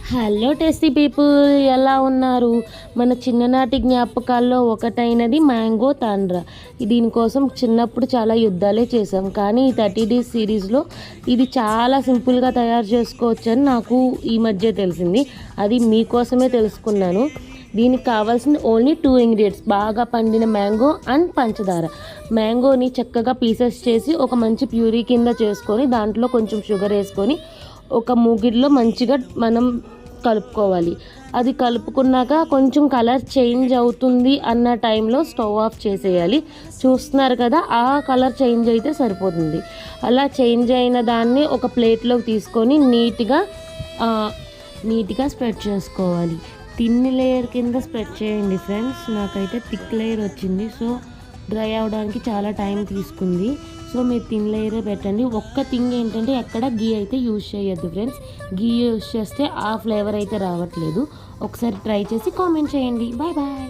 Hello tasty people, ఎలా ఉన్నారు? మన చిన్ననాటి జ్ఞాపకాల్లో ఒకటైనది మ్యాంగో తాండ్రా. దీనికోసం చిన్నప్పుడు చాలా యుద్ధాలే చేసాం, కానీ ఈ 30 డేస్ సిరీస్లో ఇది చాలా సింపుల్గా తయారు చేసుకోవచ్చని నాకు ఈ మధ్య తెలిసింది. అది మీకోసమే తెలుసుకున్నాను. దీనికి కావాల్సింది ఓన్లీ 2 ఇంగ్రీడియంట్స్: బాగా పండిన మ్యాంగో అండ్ పంచదార. మ్యాంగోని చక్కగా పీసెస్ చేసి ఒక మంచి ప్యూరీ కింద చేసుకొని దాంట్లో కొంచెం షుగర్ వేసుకొని ఒక మూగిడిలో మంచిగా మనం కలుపుకోవాలి. అది కలుపుకున్నాక కొంచెం కలర్ చేంజ్ అవుతుంది అన్న టైంలో స్టవ్ ఆఫ్ చేసేయాలి. చూస్తున్నారు కదా, ఆ కలర్ చేంజ్ అయితే సరిపోతుంది. అలా చేంజ్ అయిన దాన్ని ఒక ప్లేట్లోకి తీసుకొని నీట్గా స్ప్రెడ్ చేసుకోవాలి. తిన్ని లేయర్ కింద స్ప్రెడ్ చేయండి ఫ్రెండ్స్. నాకైతే థిక్ లేయర్ వచ్చింది, సో డ్రై అవడానికి చాలా టైం తీసుకుంది. సో మీరు థిన్ లేయరే పెట్టండి. ఒక్క థింగ్ ఏంటంటే ఎక్కడ గీ అయితే యూజ్ చేయొద్దు ఫ్రెండ్స్. గీ యూజ్ చేస్తే ఆ ఫ్లేవర్ అయితే రావట్లేదు. ఒకసారి ట్రై చేసి కామెంట్ చేయండి. Bye bye.